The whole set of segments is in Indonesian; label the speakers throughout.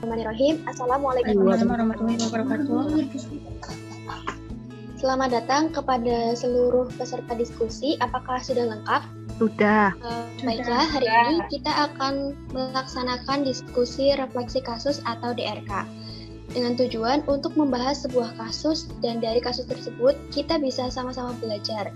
Speaker 1: Bismillahirrahmanirrahim. Assalamualaikum
Speaker 2: warahmatullahi wabarakatuh.
Speaker 1: Selamat datang kepada seluruh peserta diskusi. Apakah sudah lengkap?
Speaker 3: Sudah.
Speaker 1: Baiklah, hari ini kita akan melaksanakan diskusi refleksi kasus atau DRK dengan tujuan untuk membahas sebuah kasus, dan dari kasus tersebut kita bisa sama-sama belajar.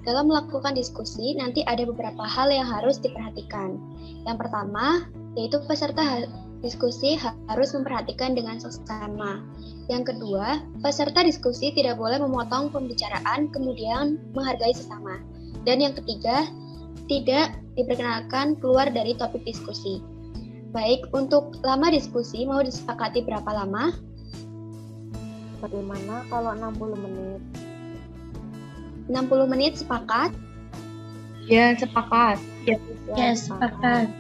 Speaker 1: Dalam melakukan diskusi, nanti ada beberapa hal yang harus diperhatikan. Yang pertama, yaitu peserta diskusi harus memperhatikan dengan seksama. Yang kedua, peserta diskusi tidak boleh memotong pembicaraan kemudian menghargai sesama. Dan yang ketiga, tidak diperkenalkan keluar dari topik diskusi. Baik, untuk lama diskusi mau disepakati berapa lama?
Speaker 3: Bagaimana kalau 60 menit?
Speaker 1: 60 menit sepakat?
Speaker 2: Ya, sepakat. Ya, sepakat.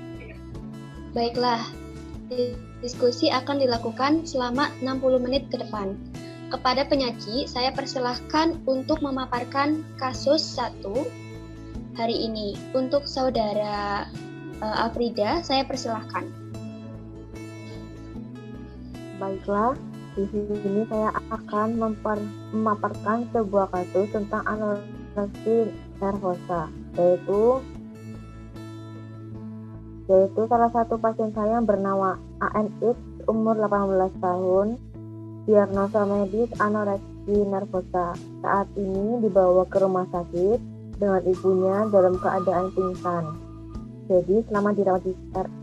Speaker 1: Baiklah, diskusi akan dilakukan selama 60 menit ke depan. Kepada penyaji, saya persilahkan untuk memaparkan kasus 1 hari ini. Untuk saudara Afrida, saya persilahkan.
Speaker 3: Baiklah, di sini saya akan memaparkan sebuah kasus tentang anoreksi nervosa, yaitu salah satu pasien saya yang bernama ANX, umur 18 tahun, diagnosa medis anoreksi nervosa. Saat ini dibawa ke rumah sakit dengan ibunya dalam keadaan pingsan. Jadi selama dirawat di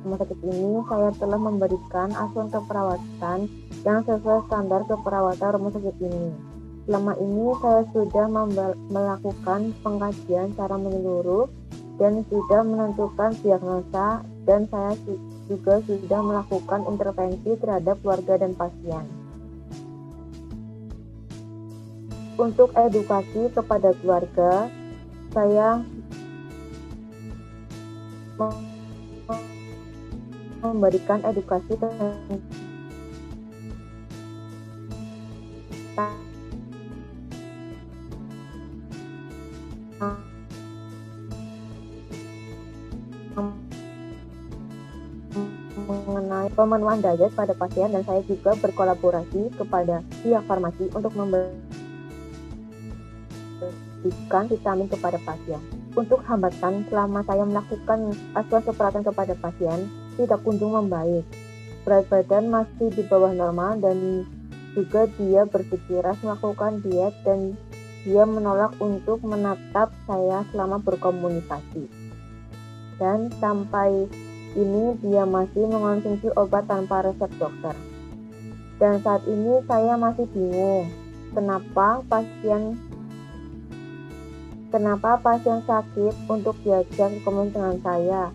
Speaker 3: rumah sakit ini, saya telah memberikan asuhan keperawatan yang sesuai standar keperawatan rumah sakit ini. Selama ini saya sudah melakukan pengkajian secara menyeluruh dan sudah menentukan diagnosa, dan saya juga sudah melakukan intervensi terhadap keluarga dan pasien. Untuk edukasi kepada keluarga, saya memberikan edukasi tentang mengenai pemenuhan diet pada pasien, dan saya juga berkolaborasi kepada pihak farmasi untuk memberikan vitamin kepada pasien. Untuk hambatan selama saya melakukan asuhan keperawatan kepada pasien tidak kunjung membaik. Berat badan masih di bawah normal, dan juga dia bersikeras melakukan diet, dan dia menolak untuk menatap saya selama berkomunikasi. Dan sampai ini dia masih mengonsumsi obat tanpa resep dokter. Dan saat ini saya masih bingung kenapa pasien sakit untuk diajak komunikasi dengan saya,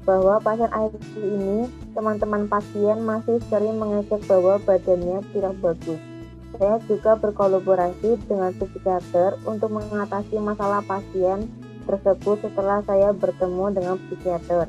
Speaker 3: bahwa pasien IT ini, teman-teman pasien masih sering mengecek bahwa badannya tidak bagus. Saya juga berkolaborasi dengan psikiater untuk mengatasi masalah pasien tersebut. Setelah saya bertemu dengan psikiater,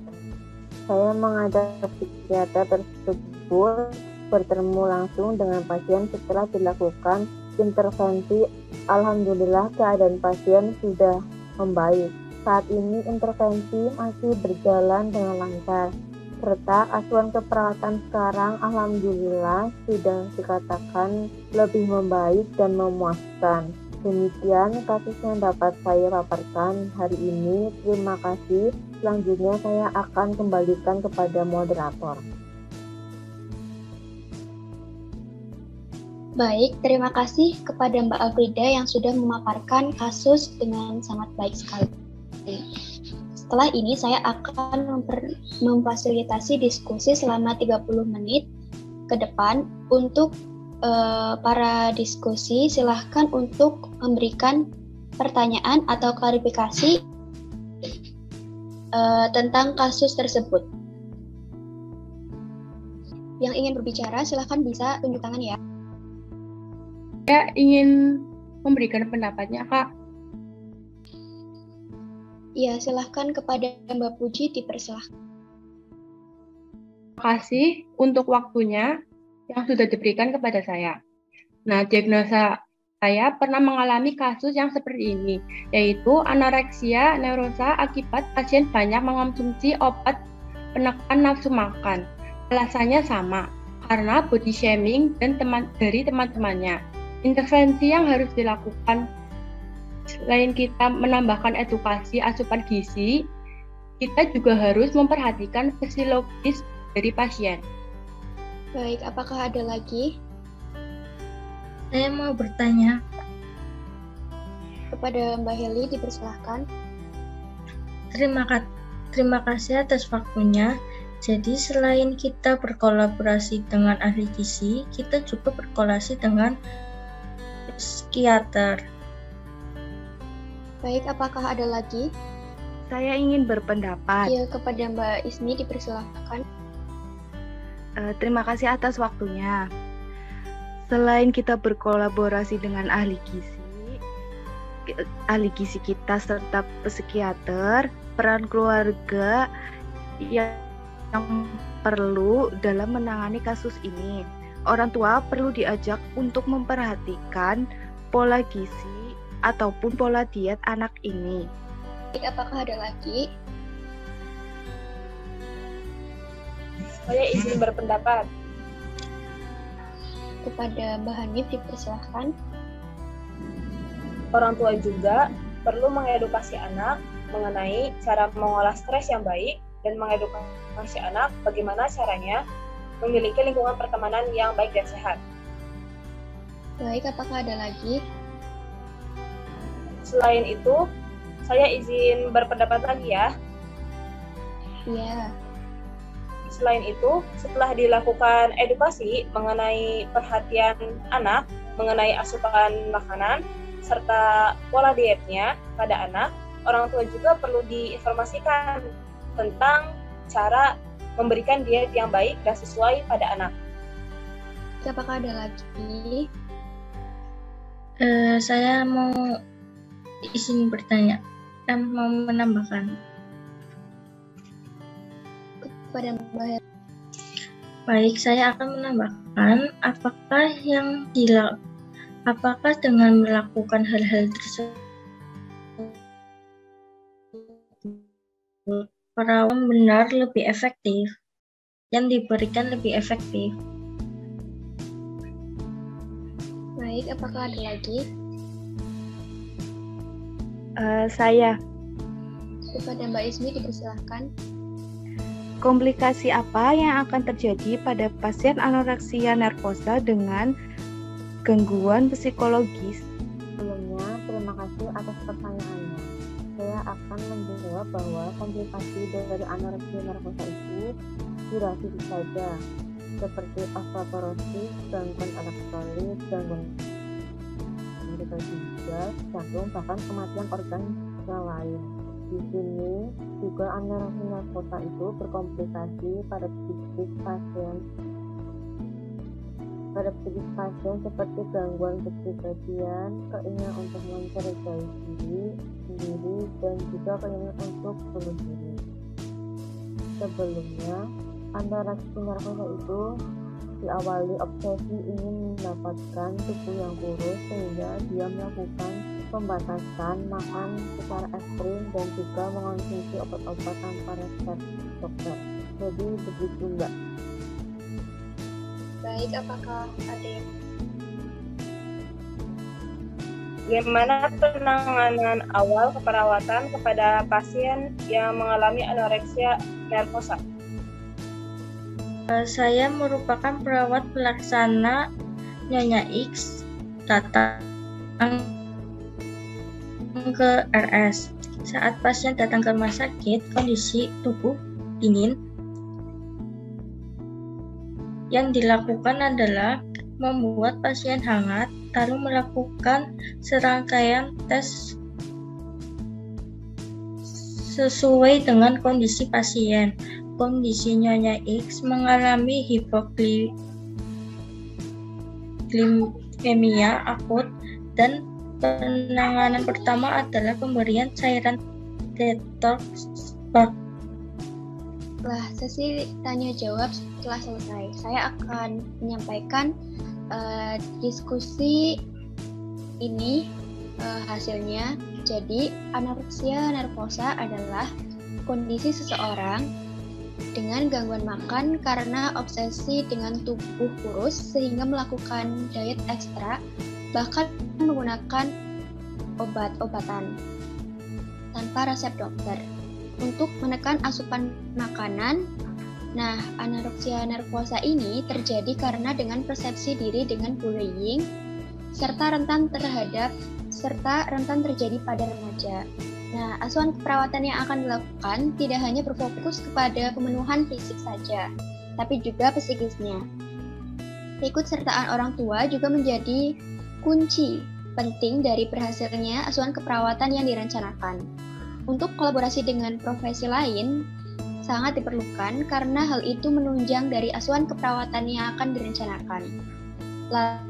Speaker 3: saya mengajak psikiater tersebut bertemu langsung dengan pasien. Setelah dilakukan intervensi, alhamdulillah keadaan pasien sudah membaik. Saat ini intervensi masih berjalan dengan lancar, serta asuhan keperawatan sekarang alhamdulillah sudah dikatakan lebih membaik dan memuaskan. Demikian kasus yang dapat saya paparkan hari ini. Terima kasih. Selanjutnya saya akan kembalikan kepada moderator.
Speaker 1: Baik, terima kasih kepada Mbak Afrida yang sudah memaparkan kasus dengan sangat baik sekali. Setelah ini saya akan memfasilitasi diskusi selama 30 menit ke depan. Untuk para diskusi, silahkan untuk memberikan pertanyaan atau klarifikasi tentang kasus tersebut. Yang ingin berbicara silahkan bisa tunjuk tangan ya.
Speaker 2: Saya ingin memberikan pendapatnya, Kak.
Speaker 1: Ya, silahkan kepada Mbak Puji dipersilahkan.
Speaker 2: Terima kasih untuk waktunya yang sudah diberikan kepada saya. Nah, diagnosa saya pernah mengalami kasus yang seperti ini, yaitu anoreksia nervosa akibat pasien banyak mengonsumsi obat penekan nafsu makan. Alasannya sama, karena body shaming dari teman-temannya. Intervensi yang harus dilakukan selain kita menambahkan edukasi asupan gizi, kita juga harus memperhatikan fisiologis dari pasien.
Speaker 1: Baik, apakah ada lagi?
Speaker 4: Saya mau bertanya.
Speaker 1: Kepada Mbak Heli, dipersilahkan.
Speaker 4: Terima kasih atas waktunya. Jadi selain kita berkolaborasi dengan ahli gizi, kita juga berkolaborasi dengan psikiater.
Speaker 1: Baik, apakah ada lagi?
Speaker 5: Saya ingin berpendapat.
Speaker 1: Ya, kepada Mbak Ismi, dipersilahkan.
Speaker 5: Terima kasih atas waktunya. Selain kita berkolaborasi dengan ahli gizi kita serta psikiater, peran keluarga yang perlu dalam menangani kasus ini. Orang tua perlu diajak untuk memperhatikan pola gizi ataupun pola diet anak ini.
Speaker 1: Apakah ada lagi?
Speaker 6: Saya izin berpendapat.
Speaker 1: Kepada Mbak Hanif, dipersilahkan.
Speaker 6: Orang tua juga perlu mengedukasi anak mengenai cara mengolah stres yang baik dan mengedukasi anak bagaimana caranya memiliki lingkungan pertemanan yang baik dan sehat.
Speaker 1: Baik, apakah ada lagi?
Speaker 6: Selain itu, saya izin berpendapat lagi ya.
Speaker 1: Iya.
Speaker 6: Selain itu, setelah dilakukan edukasi mengenai perhatian anak, mengenai asupan makanan, serta pola dietnya pada anak, orang tua juga perlu diinformasikan tentang cara memberikan diet yang baik dan sesuai pada anak.
Speaker 1: Apakah ada lagi?
Speaker 4: Saya mau izin bertanya, mau menambahkan.
Speaker 1: Kepada Mbak Heli.
Speaker 4: Baik, saya akan menambahkan apakah dengan melakukan hal-hal tersebut perawatan benar lebih efektif, yang diberikan lebih efektif.
Speaker 1: Baik, apakah ada lagi?
Speaker 5: Saya.
Speaker 1: Kepada Mbak Ismi, dipersilahkan.
Speaker 5: Komplikasi apa yang akan terjadi pada pasien anoreksia nervosa dengan gangguan psikologis?
Speaker 3: Sebelumnya, terima kasih atas pertanyaannya. Saya akan menjawab bahwa komplikasi dari anoreksia nervosa itu dirasakan saja, seperti osteoporosis, gangguan elektrolit, gangguan ginjal, jantung, bahkan kematian organ yang lain. Di sini juga anoreksia nervosa itu berkomplikasi pada psikis pasien seperti gangguan kepribadian, keinginan untuk mencurigai diri sendiri, dan juga keinginan untuk bunuh diri. Sebelumnya, anoreksia nervosa itu diawali obsesi ingin mendapatkan tubuh yang kurus, sehingga dia melakukan pembatasan makan secara ekstrim dan juga mengonsumsi obat-obat tanpa resep dokter. Jadi begitu, Mbak.
Speaker 1: Baik, apakah ada yang...
Speaker 6: Bagaimana penanganan awal keperawatan kepada pasien yang mengalami anoreksia nervosa?
Speaker 4: Saya merupakan perawat pelaksana Nyonya X datang ke RS. Saat pasien datang ke rumah sakit, kondisi tubuh dingin, yang dilakukan adalah membuat pasien hangat, lalu melakukan serangkaian tes sesuai dengan kondisi pasien. Kondisi Nyonya X mengalami hipoglikemia akut, dan penanganan pertama adalah pemberian cairan detox.
Speaker 1: Setelah sesi tanya jawab telah selesai, saya akan menyampaikan diskusi ini hasilnya. Jadi, anoreksia nervosa adalah kondisi seseorang dengan gangguan makan karena obsesi dengan tubuh kurus sehingga melakukan diet ekstra, bahkan menggunakan obat-obatan tanpa resep dokter untuk menekan asupan makanan. Nah, anoreksia nervosa ini terjadi karena dengan persepsi diri dengan bullying serta rentan terjadi pada remaja. Nah, asuhan keperawatan yang akan dilakukan tidak hanya berfokus kepada pemenuhan fisik saja, tapi juga psikisnya. Keikutsertaan orang tua juga menjadi kunci penting dari berhasilnya asuhan keperawatan yang direncanakan. Untuk kolaborasi dengan profesi lain sangat diperlukan karena hal itu menunjang dari asuhan keperawatan yang akan direncanakan. Lalu,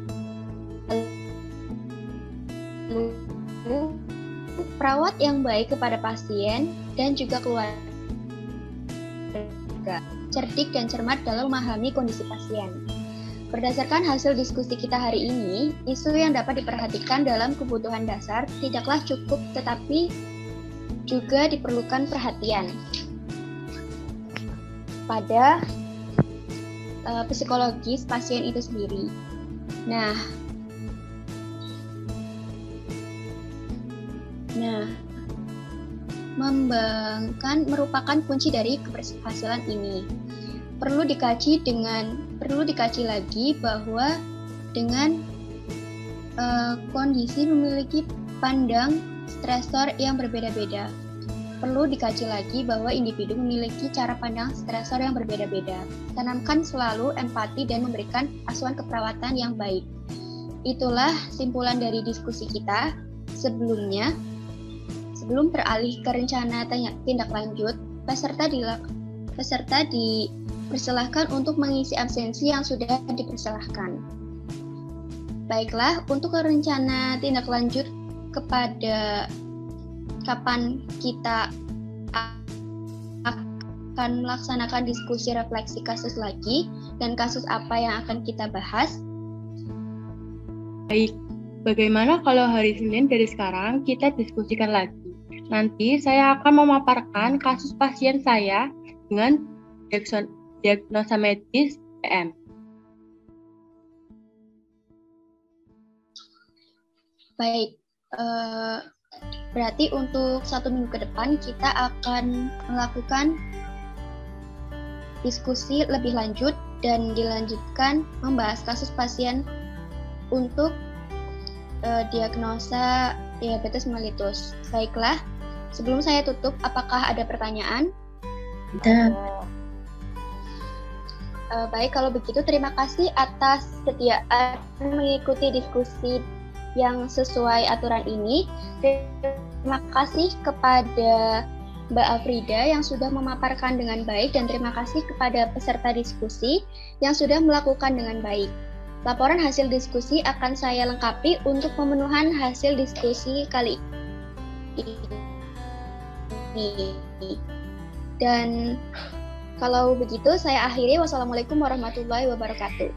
Speaker 1: perawat yang baik kepada pasien dan juga keluarga, cerdik dan cermat dalam memahami kondisi pasien. Berdasarkan hasil diskusi kita hari ini, isu yang dapat diperhatikan dalam kebutuhan dasar tidaklah cukup tetapi juga diperlukan perhatian pada psikologis pasien itu sendiri. Nah, mengembangkan merupakan kunci dari keberhasilan ini. Perlu dikaji lagi bahwa dengan kondisi memiliki pandang stresor yang berbeda-beda. Perlu dikaji lagi bahwa individu memiliki cara pandang stresor yang berbeda-beda. Tanamkan selalu empati dan memberikan asuhan keperawatan yang baik. Itulah simpulan dari diskusi kita sebelumnya. Sebelum beralih ke rencana tindak lanjut, peserta dipersilahkan untuk mengisi absensi yang sudah dipersilahkan. Baiklah, untuk rencana tindak lanjut kepada kapan kita akan melaksanakan diskusi refleksi kasus lagi dan kasus apa yang akan kita bahas.
Speaker 2: Baik, bagaimana kalau hari Senin dari sekarang kita diskusikan lagi? Nanti saya akan memaparkan kasus pasien saya dengan diagnosa medis DM.
Speaker 1: Baik, berarti untuk 1 minggu ke depan kita akan melakukan diskusi lebih lanjut dan dilanjutkan membahas kasus pasien untuk diagnosa diabetes mellitus. Baiklah, sebelum saya tutup, apakah ada pertanyaan?
Speaker 4: Dan
Speaker 1: baik, kalau begitu terima kasih atas kesediaan mengikuti diskusi yang sesuai aturan ini. Terima kasih kepada Mbak Afrida yang sudah memaparkan dengan baik dan terima kasih kepada peserta diskusi yang sudah melakukan dengan baik. Laporan hasil diskusi akan saya lengkapi untuk pemenuhan hasil diskusi kali ini. Dan kalau begitu saya akhiri. Wassalamualaikum warahmatullahi wabarakatuh.